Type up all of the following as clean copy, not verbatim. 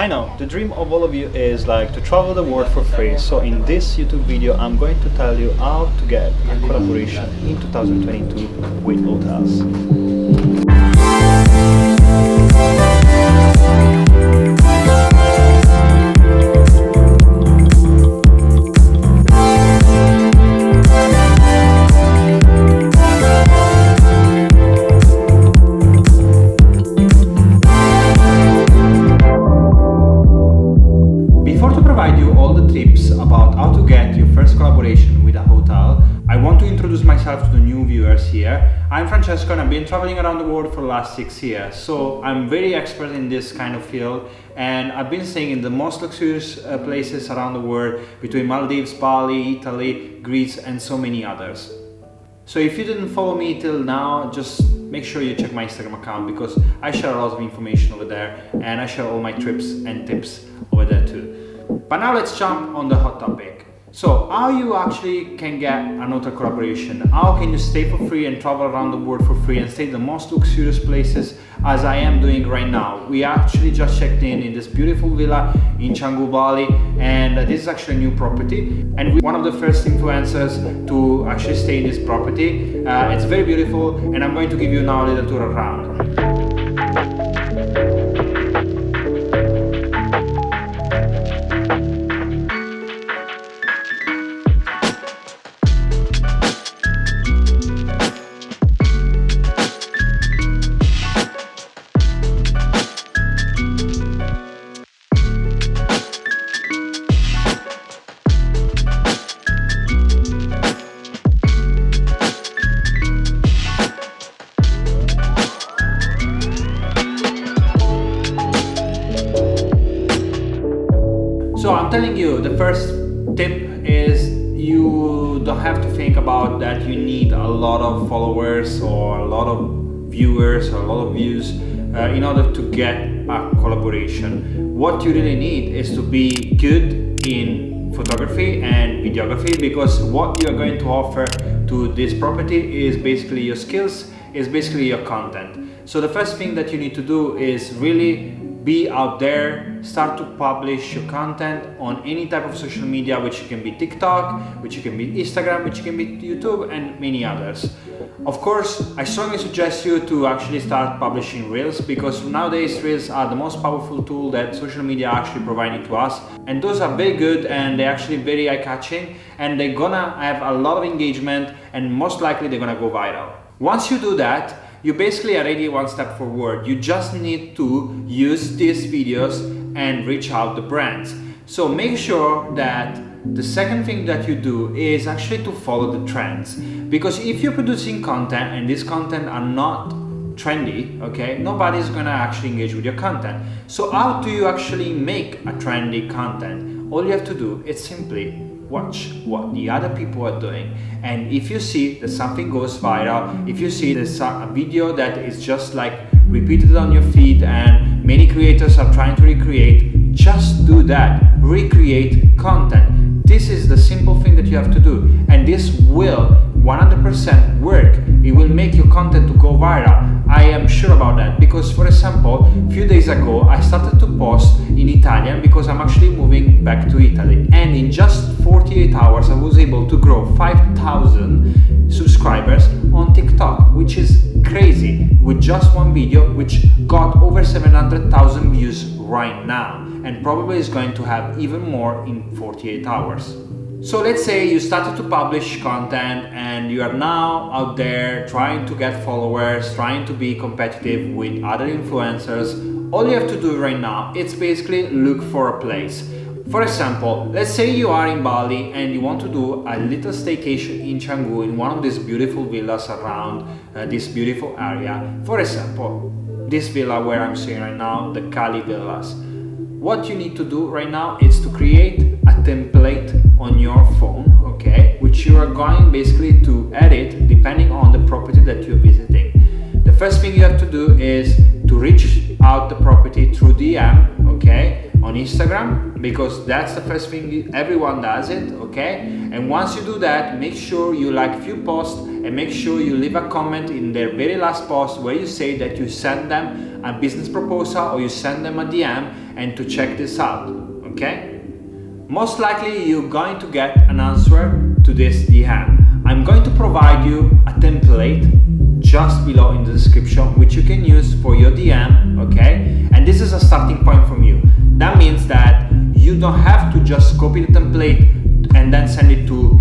I know, the dream of all of you is like to travel the world for free. So in this YouTube video, I'm going to tell you how to get a collaboration in 2022 with hotels. About how to get your first collaboration with a hotel, I want to introduce myself to the new viewers here. I'm Francesco and I've been traveling around the world for the last 6 years, so I'm very expert in this kind of field, and I've been staying in the most luxurious places around the world, between Maldives, Bali, Italy, Greece and so many others. So if you didn't follow me till now, just make sure you check my Instagram account, because I share a lot of information over there and I share all my trips and tips over there too. But now let's jump on the hot topic. So how you actually can get an hotel collaboration? How can you stay for free and travel around the world for free and stay in the most luxurious places, as I am doing right now? We actually just checked in this beautiful villa in Canggu, Bali, and this is actually a new property, and we're one of the first influencers to actually stay in this property. It's very beautiful, and I'm going to give you now a little tour around. So I'm telling you, the first tip is you don't have to think about that you need a lot of followers or a lot of viewers or a lot of views in order to get a collaboration. What you really need is to be good in photography and videography, because what you are going to offer to this property is basically your skills, is basically your content. So the first thing that you need to do is really be out there, start to publish your content on any type of social media, which can be TikTok, which can be Instagram, which can be YouTube and many others. Of course, I strongly suggest you to actually start publishing Reels, because nowadays Reels are the most powerful tool that social media are actually providing to us, and those are very good and they're actually very eye-catching, and they're gonna have a lot of engagement and most likely they're gonna go viral. Once you do that, you basically are already one step forward. You just need to use these videos and reach out to brands. So make sure that the second thing that you do is actually to follow the trends, because if you're producing content and this content are not trendy, okay, nobody's gonna actually engage with your content. So how do you actually make a trendy content? All you have to do is simply watch what the other people are doing, and if you see that something goes viral, if you see there's a video that is just like repeated on your feed and many creators are trying to recreate, just do that. Recreate content. This is the simple thing that you have to do, and this will 100% work. It will make your content to go viral. I am sure about that, because for example, a few days ago I started to post in Italian because I'm actually moving back to Italy, and in just 48 hours I was able to grow 5,000 subscribers on TikTok, which is crazy, with just one video which got over 700,000 views right now, and probably is going to have even more in 48 hours. So let's say you started to publish content and you are now out there trying to get followers, trying to be competitive with other influencers. All you have to do right now is basically look for a place. For example, let's say you are in Bali and you want to do a little staycation in Canggu, in one of these beautiful villas around this beautiful area. For example, this villa where I'm staying right now, the Cali Villas. What you need to do right now is to create a template on your phone, okay, which you are going basically to edit depending on the property that you're visiting. The first thing you have to do is to reach out the property through DM, okay, on Instagram, because that's the first thing everyone does it, okay? And once you do that, make sure you like a few posts and make sure you leave a comment in their very last post where you say that you send them a business proposal or you send them a DM, and to check this out, okay? Most likely you're going to get an answer to this DM. I'm going to provide you a template just below in the description, which you can use for your DM, okay? And this is a starting point from you. That means that you don't have to just copy the template and then send it to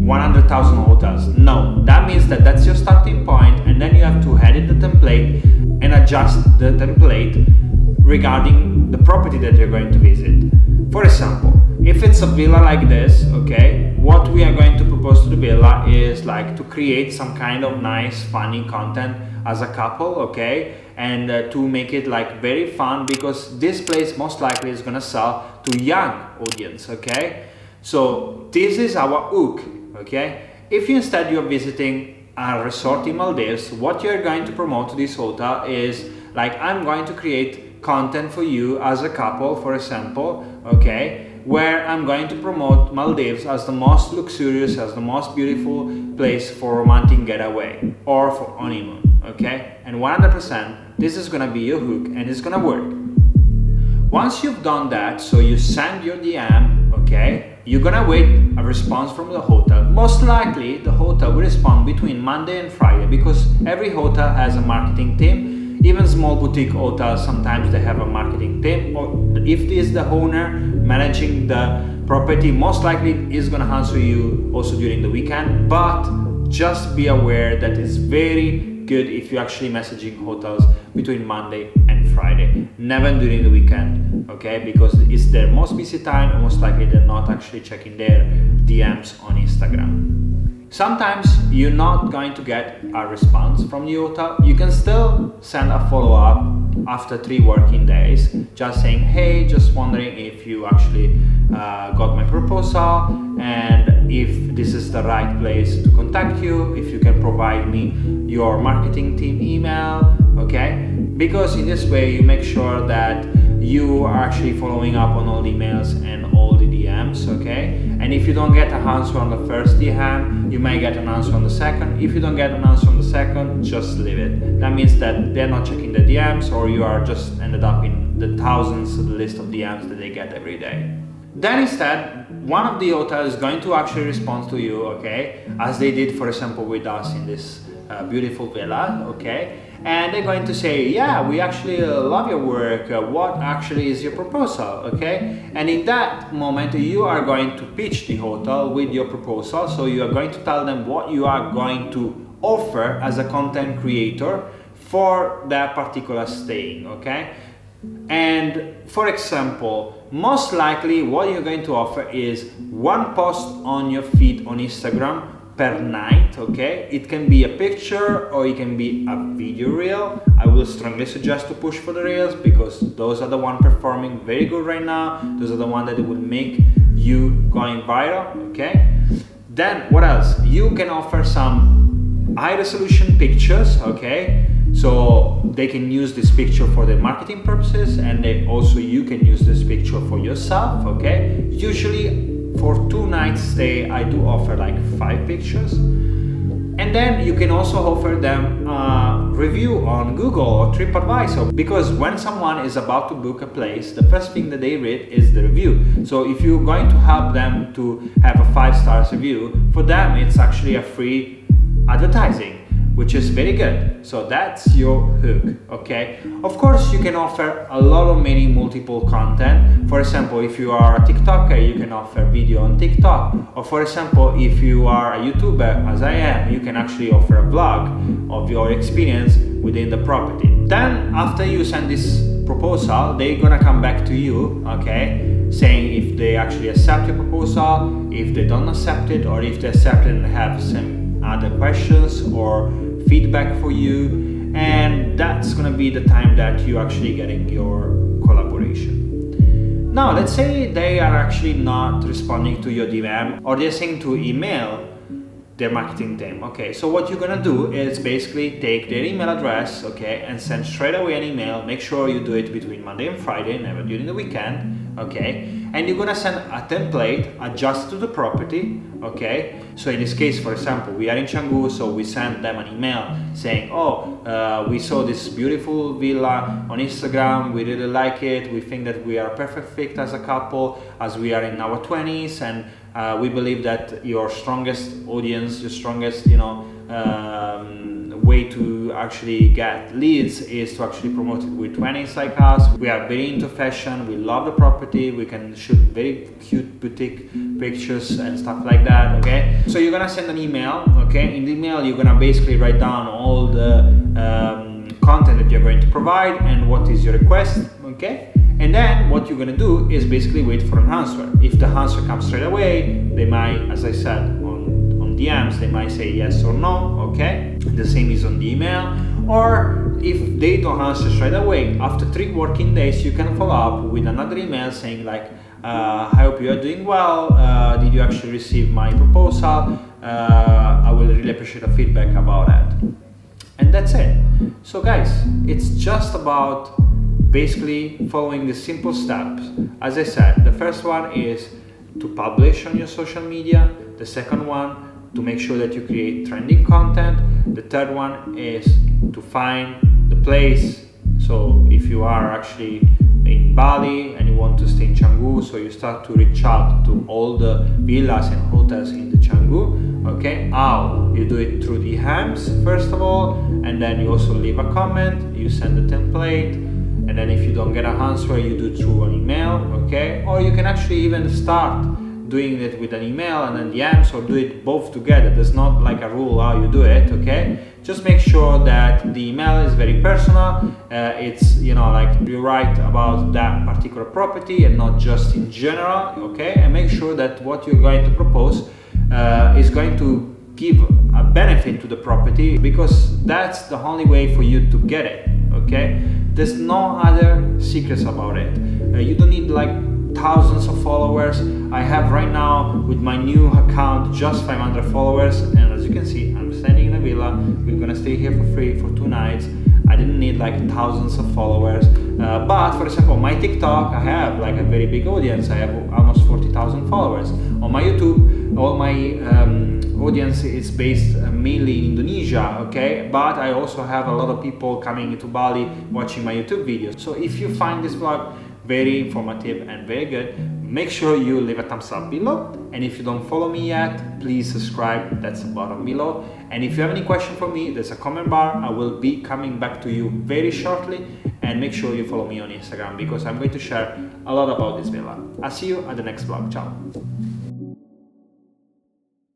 100,000 hotels. No, that means that that's your starting point, and then you have to edit the template and adjust the template regarding the property that you're going to visit. For example, if it's a villa like this, okay, what we are going to propose to the villa is like to create some kind of nice, funny content as a couple, okay, and to make it like very fun, because this place most likely is gonna sell to young audience, okay? So this is our hook, okay? If instead you're visiting a resort in Maldives, what you're going to promote to this hotel is like, I'm going to create content for you as a couple, for example, okay, where I'm going to promote Maldives as the most luxurious, as the most beautiful place for romantic getaway or for honeymoon, okay? And 100% this is gonna be your hook, and it's gonna work. Once you've done that, so you send your DM, okay, you're gonna wait a response from the hotel. Most likely the hotel will respond between Monday and Friday, because every hotel has a marketing team. Even small boutique hotels, sometimes they have a marketing team, or if this is the owner managing the property, most likely is gonna answer you also during the weekend. But just be aware that it's very good if you're actually messaging hotels between Monday and Friday, never during the weekend, okay? Because it's their most busy time, and most likely they're not actually checking their DMs on Instagram. Sometimes you're not going to get a response from the hotel. You can still send a follow-up after 3 working days, just saying, hey, just wondering if you actually got my proposal, and if this is the right place to contact you, if you can provide me your marketing team email, okay? Because in this way you make sure that you are actually following up on all the emails and all the DMs, okay? And if you don't get an answer on the first DM, you may get an answer on the second. If you don't get an answer on the second, just leave it. That means that they're not checking the DMs, or you are just ended up in the thousands list of DMs that they get every day. Then instead, one of the hotels is going to actually respond to you, okay? As they did, for example, with us in this beautiful villa, okay? And they're going to say, yeah, we actually love your work. What actually is your proposal, okay? And in that moment, you are going to pitch the hotel with your proposal. So you are going to tell them what you are going to offer as a content creator for that particular staying, okay? And for example, most likely what you're going to offer is 1 post on your feed on Instagram per night, okay? It can be a picture or it can be a video reel. I will strongly suggest to push for the reels, because those are the one performing very good right now. Those are the one that will make you going viral, okay? Then what else? You can offer some high resolution pictures, okay? So they can use this picture for their marketing purposes, and you can use this picture for yourself, okay? Usually for 2 nights stay, I do offer like 5 pictures. And then you can also offer them a review on Google or TripAdvisor, because when someone is about to book a place, the first thing that they read is the review. So if you're going to help them to have a 5-star review, for them it's actually a free advertising, which is very good. So that's your hook, okay? Of course, you can offer a lot of multiple content. For example, if you are a TikToker, you can offer video on TikTok. Or for example, if you are a YouTuber, as I am, you can actually offer a vlog of your experience within the property. Then after you send this proposal, they're gonna come back to you, okay? Saying if they actually accept your proposal, if they don't accept it, or if they accept it and have some other questions or feedback for you, and that's gonna be the time that you actually getting your collaboration. Now let's say they are actually not responding to your DM, or they're saying to email their marketing team. Okay, so what you're gonna do is basically take their email address, okay, and send straight away an email. Make sure you do it between Monday and Friday, never during the weekend, okay? And you're gonna send a template adjusted to the property, okay? So in this case, for example, we are in Canggu, so we send them an email saying, oh, we saw this beautiful villa on Instagram, we really like it, we think that we are a perfect fit as a couple, as we are in our 20s, and we believe that your strongest audience, your strongest, way to actually get leads is to actually promote it with 20s like us. We are very into fashion, we love the property, we can shoot very cute boutique pictures and stuff like that, okay? So you're gonna send an email, okay? In the email you're gonna basically write down all the content that you're going to provide and what is your request, okay? And then what you're gonna do is basically wait for an answer. If the answer comes straight away, they might, as I said, on DMs, they might say yes or no, okay? The same is on the email. Or if they don't answer straight away, after 3 working days, you can follow up with another email saying like, I hope you are doing well, did you actually receive my proposal? I will really appreciate a feedback about that. And that's it. So guys, it's just about basically following the simple steps. As I said, the first one is to publish on your social media. The second one, to make sure that you create trending content. The third one is to find the place. So if you are actually in Bali and you want to stay in Canggu, so you start to reach out to all the villas and hotels in the Canggu, okay? How? You do it through DMs first of all, and then you also leave a comment, you send the template, and then if you don't get an answer, you do it through an email, okay? Or you can actually even start doing it with an email and then DMs, or do it both together. There's not like a rule how you do it, okay? Just make sure that the email is very personal. It's, like you write about that particular property and not just in general, okay? And make sure that what you're going to propose is going to give a benefit to the property, because that's the only way for you to get it, okay? There's no other secrets about it. You don't need like thousands of followers. I have right now with my new account just 500 followers, and as you can see, I'm staying in a villa. We're gonna stay here for free for 2 nights. I didn't need like thousands of followers, but for example, my TikTok, I have like a very big audience. I have almost 40,000 followers. On my YouTube, all my audience is based mainly in Indonesia, okay? But I also have a lot of people coming to Bali watching my YouTube videos. So if you find this vlog very informative and very good, make sure you leave a thumbs up below, and if you don't follow me yet, please subscribe. That's the bottom below. And if you have any question for me, there's a comment bar. I will be coming back to you very shortly, and make sure you follow me on Instagram, because I'm going to share a lot about this villa. I'll see you at the next vlog. Ciao.